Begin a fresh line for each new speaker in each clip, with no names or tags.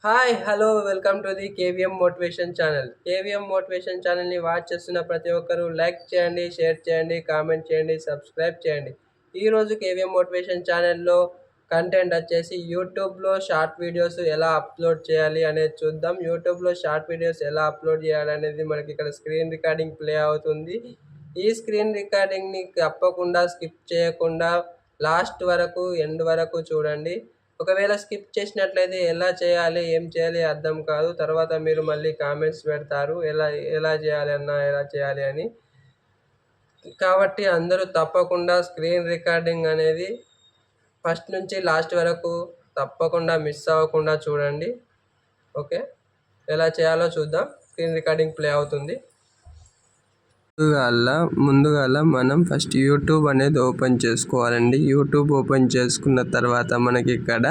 Hi hello welcome to the KVM motivation channel. KVM motivation ఛానల్ని watch చేస్తున్న ప్రతి ఒక్కరూ లైక్ చేయండి, షేర్ చేయండి, కామెంట్ చేయండి, సబ్స్క్రైబ్ చేయండి. ఈరోజు కేవీఎం మోటివేషన్ ఛానల్లో కంటెంట్ వచ్చేసి యూట్యూబ్లో షార్ట్ వీడియోస్ ఎలా అప్లోడ్ చేయాలి అనేది చూద్దాం. యూట్యూబ్లో షార్ట్ వీడియోస్ ఎలా అప్లోడ్ చేయాలి అనేది మనకి ఇక్కడ స్క్రీన్ రికార్డింగ్ ప్లే అవుతుంది. ఈ స్క్రీన్ రికార్డింగ్ని తప్పకుండా స్కిప్ చేయకుండా లాస్ట్ వరకు ఎండ్ వరకు చూడండి. ఒకవేళ స్కిప్ చేసినట్లయితే ఎలా చేయాలి, ఏం చేయాలి అర్థం కాదు. తర్వాత మీరు మళ్ళీ కామెంట్స్ పెడతారు ఎలా ఎలా చేయాలి ఎలా చేయాలి అని. కాబట్టి అందరూ తప్పకుండా స్క్రీన్ రికార్డింగ్ అనేది ఫస్ట్ నుంచి లాస్ట్ వరకు తప్పకుండా మిస్ అవ్వకుండా చూడండి. ఓకే, ఎలా చేయాలో చూద్దాం. స్క్రీన్ రికార్డింగ్ ప్లే అవుతుంది. ముందుగాల మనం ఫస్ట్ యూట్యూబ్ అనేది ఓపెన్ చేసుకోవాలండి. యూట్యూబ్ ఓపెన్ చేసుకున్న తర్వాత మనకి ఇక్కడ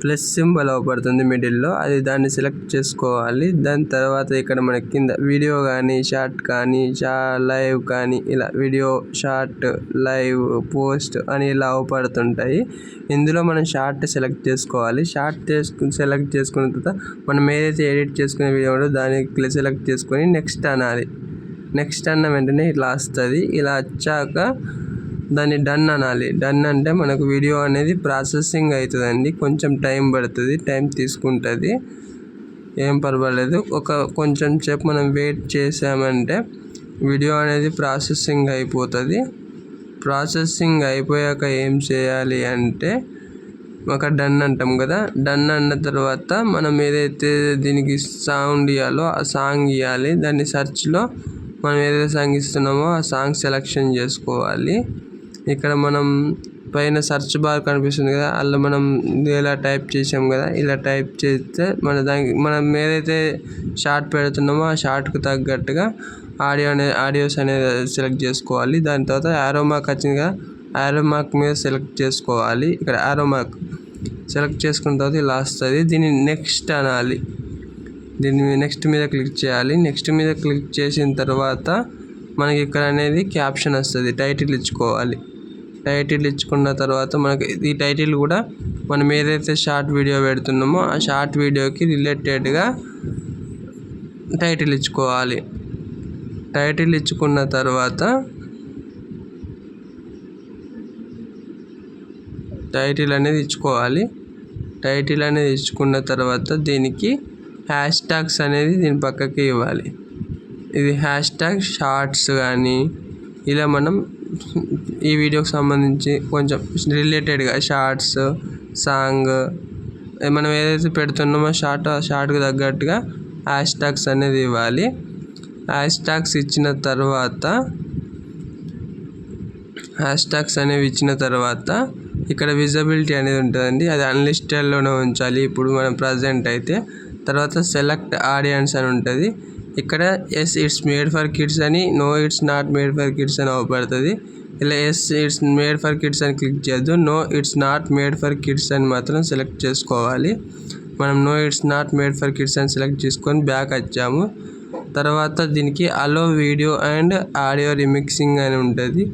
ప్లస్ సింబల్ అవుపడుతుంది మిడిల్లో, అది దాన్ని సెలెక్ట్ చేసుకోవాలి. దాని తర్వాత ఇక్కడ మనకి కింద వీడియో కానీ షార్ట్ కానీ లైవ్ కానీ ఇలా వీడియో షార్ట్ లైవ్ పోస్ట్ అని ఇలా అవుపడుతుంటాయి. ఇందులో మనం షార్ట్ సెలెక్ట్ చేసుకోవాలి. సెలెక్ట్ చేసుకున్న తర్వాత మనం ఏదైతే ఎడిట్ చేసుకునే వీడియో ఉందో దాన్ని సెలెక్ట్ చేసుకొని నెక్స్ట్ అనాలి. నెక్స్ట్ అన్న వెంటనే ఇట్లా వస్తుంది. ఇలా వచ్చాక దాన్ని డన్ అనాలి. డన్ అంటే మనకు వీడియో అనేది ప్రాసెసింగ్ అవుతుందండి. కొంచెం టైం పడుతుంది, టైం తీసుకుంటుంది, ఏం పర్వాలేదు. కొంచెం సేపు మనం వెయిట్ చేసామంటే వీడియో అనేది ప్రాసెసింగ్ అయిపోతుంది. ప్రాసెసింగ్ అయిపోయాక ఏం చేయాలి అంటే ఒక డన్ అంటాం కదా. డన్ అన్న తర్వాత మనం ఏదైతే దీనికి సౌండ్ ఇవ్వాలో ఆ సాంగ్ ఇవ్వాలి. దాన్ని సెర్చ్లో మనం ఏదైతే సాంగ్ ఇస్తున్నామో ఆ సాంగ్ సెలెక్షన్ చేసుకోవాలి. ఇక్కడ మనం పైన సెర్చ్ బార్ కనిపిస్తుంది కదా, అలా మనం ఇలా టైప్ చేసాం కదా, ఇలా టైప్ చేస్తే మనం ఏదైతే షార్ట్ పెడుతున్నామో ఆ షార్ట్కి తగ్గట్టుగా ఆడియోస్ అనేది సెలెక్ట్ చేసుకోవాలి. దాని తర్వాత యారో మార్క్ వచ్చింది కదా, యారో మార్క్ మీద సెలెక్ట్ చేసుకోవాలి. ఇక్కడ యారో మార్క్ సెలెక్ట్ చేసుకున్న తర్వాత ఇలా వస్తుంది. దీన్ని నెక్స్ట్ అనాలి. దీన్ని నెక్స్ట్ మీద క్లిక్ చేయాలి. నెక్స్ట్ మీద క్లిక్ చేసిన తర్వాత మనకి ఇక్కడ అనేది క్యాప్షన్ వస్తుంది, టైటిల్ ఇచ్చుకోవాలి. టైటిల్ ఇచ్చుకున్న తర్వాత మనకి ఈ టైటిల్ కూడా మనం ఏదైతే షార్ట్ వీడియో పెడుతున్నామో ఆ షార్ట్ వీడియోకి రిలేటెడ్గా టైటిల్ ఇచ్చుకోవాలి. టైటిల్ ఇచ్చుకున్న తర్వాత టైటిల్ అనేది ఇచ్చుకున్న తర్వాత దీనికి హ్యాష్ ట్యాగ్స్ అనేది దీని పక్కకి ఇవ్వాలి. ఇది హ్యాష్ ట్యాగ్ షార్ట్స్ కానీ ఇలా మనం ఈ వీడియోకి సంబంధించి కొంచెం రిలేటెడ్గా షార్ట్స్ సాంగ్ మనం ఏదైతే పెడుతున్నామో షార్ట్కి తగ్గట్టుగా హ్యాష్ ట్యాగ్స్ అనేది ఇవ్వాలి. హ్యాష్ ట్యాగ్స్ ఇచ్చిన తర్వాత ఇక్కడ విజిబిలిటీ అనేది ఉంటుందండి, అది అన్లిస్టెడ్లోనే ఉంచాలి ఇప్పుడు మనం ప్రజెంట్ అయితే. తర్వాత సెలెక్ట్ ఆడియన్స్ అని ఉంటుంది. ఇక్కడ yes it's made for kids అని, no it's not made for kids అని అవుపడుతుంది. ఇలా yes it's made for kids అని క్లిక్ చేయొద్దు, no it's not made for kids అని మాత్రం సెలెక్ట్ చేసుకోవాలి. మనం no it's not made for kids అని సెలెక్ట్ చేసుకొని బ్యాక్ వచ్చాము. తర్వాత దీనికి allow video and audio remixing అని ఉంటుంది.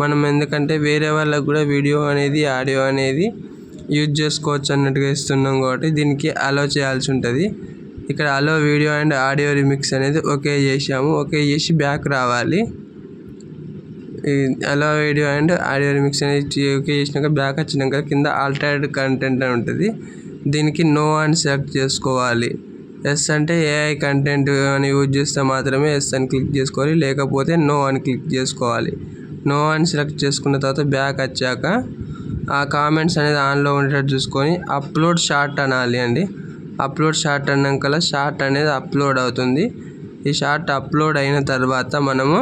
మనం ఎందుకంటే వేరే వాళ్ళకు కూడా వీడియో అనేది ఆడియో అనేది యూజ్ చేసుకోవచ్చు అన్నట్టుగా ఇస్తున్నాం కాబట్టి దీనికి అలో చేయాల్సి ఉంటుంది. ఇక్కడ అలో వీడియో అండ్ ఆడియో రిమిక్స్ అనేది ఓకే చేసాము. ఓకే చేసి బ్యాక్ రావాలి. అలో వీడియో అండ్ ఆడియో రిమిక్స్ అనేది ఓకే చేసినాక బ్యాక్ వచ్చినాక కింద ఆల్టర్డ్ కంటెంట్ అని ఉంటుంది. దీనికి నో అని సెలెక్ట్ చేసుకోవాలి. ఎస్ అంటే ఏఐ కంటెంట్ అని యూజ్ చేస్తే మాత్రమే ఎస్ అని క్లిక్ చేసుకోవాలి, లేకపోతే నో అని క్లిక్ చేసుకోవాలి. నో అని సెలెక్ట్ చేసుకున్న తర్వాత బ్యాక్ వచ్చాక ఆ కామెంట్స్ అనేది ఆన్లో ఉండేటట్టు చూసుకొని అప్లోడ్ షార్ట్ అనాలి అండి. అప్లోడ్ షార్ట్ అన్నాక షార్ట్ అనేది అప్లోడ్ అవుతుంది. ఈ షార్ట్ అప్లోడ్ అయిన తర్వాత మనము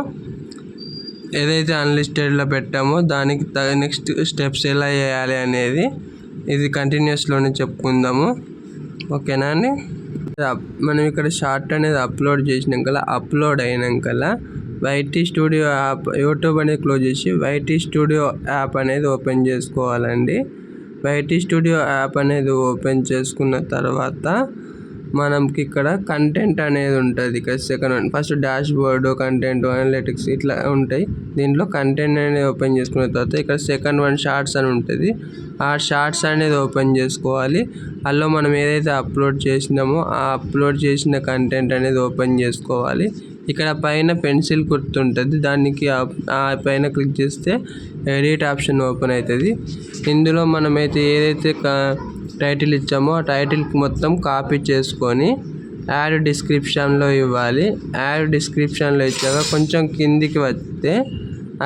ఏదైతే అన్లిస్టెడ్లో పెట్టామో దానికి నెక్స్ట్ స్టెప్స్ ఎలా చేయాలి అనేది ఇది కంటిన్యూస్లోనే చెప్పుకుందాము. ఓకేనా అండి. మనం ఇక్కడ షార్ట్ అనేది అప్లోడ్ అయినాక వైటీ స్టూడియో యాప్ యూట్యూబ్ అనేది క్లోజ్ చేసి వైటీ స్టూడియో యాప్ అనేది ఓపెన్ చేసుకోవాలండి. వైటీ స్టూడియో యాప్ అనేది ఓపెన్ చేసుకున్న తర్వాత మనకి ఇక్కడ కంటెంట్ అనేది ఉంటుంది. ఇక్కడ second one first dash board, content, analytics ఇట్లా ఉంటాయి. దీంట్లో కంటెంట్ అనేది ఓపెన్ చేసుకున్న తర్వాత ఇక్కడ సెకండ్ వన్ షార్ట్స్ అని ఉంటుంది. ఆ షార్ట్స్ అనేది ఓపెన్ చేసుకోవాలి. అందులో మనం ఏదైతే అప్లోడ్ చేసినామో ఆ అప్లోడ్ చేసిన కంటెంట్ అనేది ఓపెన్ చేసుకోవాలి. ఇక్కడ పైన పెన్సిల్ గుర్తుంటుంది, దానికి ఆ పైన క్లిక్ చేస్తే ఎడిట్ ఆప్షన్ ఓపెన్ అవుతుంది. ఇందులో మనమైతే ఏదైతే టైటిల్ ఇచ్చామో ఆ టైటిల్కి మొత్తం కాపీ చేసుకొని యాడ్ డిస్క్రిప్షన్లో ఇవ్వాలి. యాడ్ డిస్క్రిప్షన్లో ఇచ్చాక కొంచెం కిందికి వస్తే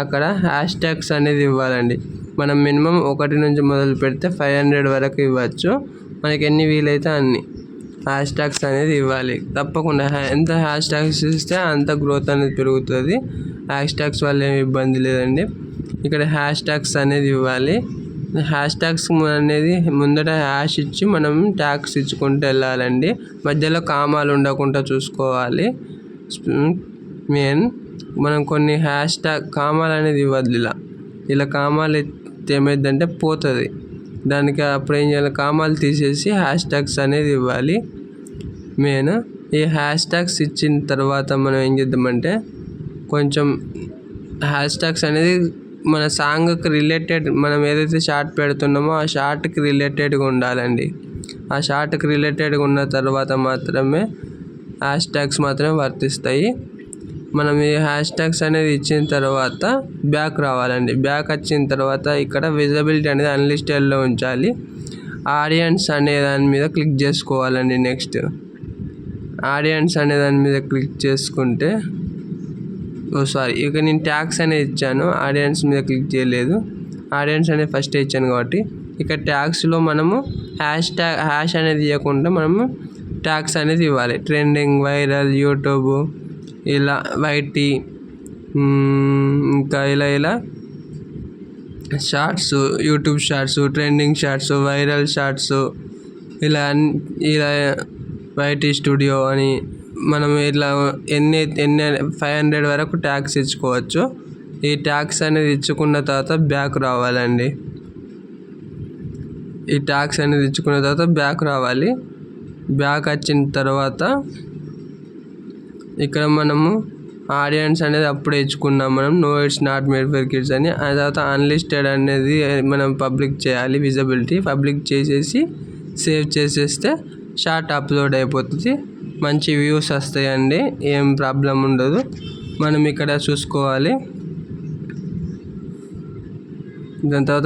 అక్కడ హ్యాష్ ట్యాగ్స్ అనేది ఇవ్వాలండి. మనం మినిమం 1 నుంచి మొదలు పెడితే 500 వరకు ఇవ్వచ్చు. మనకి ఎన్ని వీలైతే అన్ని హ్యాష్ ట్యాగ్స్ అనేది ఇవ్వాలి. తప్పకుండా ఎంత హ్యాష్ ట్యాగ్స్ ఇస్తే అంత గ్రోత్ అనేది పెరుగుతుంది. హ్యాష్ ట్యాగ్స్ వల్ల ఏమి ఇబ్బంది లేదండి. ఇక్కడ హ్యాష్ ట్యాగ్స్ అనేది ఇవ్వాలి. హ్యాష్ ట్యాగ్స్ అనేది ముందట హ్యాష్ ఇచ్చి మనం ట్యాగ్స్ ఇచ్చుకుంటూ వెళ్ళాలండి. మధ్యలో కామాలు ఉండకుండా చూసుకోవాలి. మెయిన్ మనం కొన్ని హ్యాష్ ట్యాగ్ కామాలు అనేది ఇవ్వద్దు. ఇలా కామాలు ఏమైందంటే పోతుంది. దానికి అప్పుడు ఏం చేయాలి, కామాలు తీసేసి హ్యాష్ ట్యాగ్స్ అనేది ఇవ్వాలి. మెయిన్ ఈ హ్యాష్ ట్యాగ్స్ ఇచ్చిన తర్వాత మనం ఏం చేద్దామంటే కొంచెం హ్యాష్ ట్యాగ్స్ అనేది మన సాంగ్కి రిలేటెడ్, మనం ఏదైతే షార్ట్ పెడుతున్నామో ఆ షార్ట్కి రిలేటెడ్గా ఉండాలండి. ఆ షార్ట్కి రిలేటెడ్గా ఉన్న తర్వాత మాత్రమే హ్యాష్ ట్యాగ్స్ మాత్రమే వర్తిస్తాయి. మనం ఈ హ్యాష్ ట్యాగ్స్ అనేది ఇచ్చిన తర్వాత బ్యాక్ రావాలండి. బ్యాక్ వచ్చిన తర్వాత ఇక్కడ విజిబిలిటీ అనేది అన్లిస్టెడ్లో ఉంచాలి. ఆడియన్స్ అనే దాని మీద క్లిక్ చేసుకోవాలండి. నెక్స్ట్ ఆడియన్స్ అనే దాని మీద క్లిక్ చేసుకుంటే ఇక నేను ట్యాగ్స్ అనేది ఇచ్చాను, ఆడియన్స్ మీద క్లిక్ చేయలేదు. ఆడియన్స్ అనేది ఫస్ట్ ఇచ్చాను కాబట్టి ఇక్కడ ట్యాగ్స్లో మనము హ్యాష్ అనేది ఇవ్వకుండా మనము ట్యాగ్స్ అనేది ఇవ్వాలి. ట్రెండింగ్, వైరల్, యూట్యూబ్, ఇలా వైటీ, ఇంకా ఇలా shorts, YouTube shorts, trending shorts, viral shorts, ఇలా వైటీ స్టూడియో అని మనం ఇట్లా ఎన్ని 500 వరకు ట్యాగ్స్ ఇచ్చుకోవచ్చు. ఈ ట్యాగ్స్ అనేది ఇచ్చుకున్న తర్వాత బ్యాక్ రావాలండి. ఈ ట్యాగ్స్ అనేది ఇచ్చుకున్న తర్వాత బ్యాక్ రావాలి. బ్యాక్ వచ్చిన తర్వాత ఇక్కడ మనము ఆడియన్స్ అనేది అప్పుడే ఇచ్చుకున్నాం మనం, no it's not made for kids అని. ఆ తర్వాత అన్లిస్టెడ్ అనేది మనం పబ్లిక్ చేయాలి. విజిబిలిటీ పబ్లిక్ చేసేసి సేవ్ చేసేస్తే షార్ట్ అప్లోడ్ అయిపోతుంది. మంచి వ్యూస్ వస్తాయండి, ఏం ప్రాబ్లం ఉండదు. మనం ఇక్కడ చూసుకోవాలి. దాని తర్వాత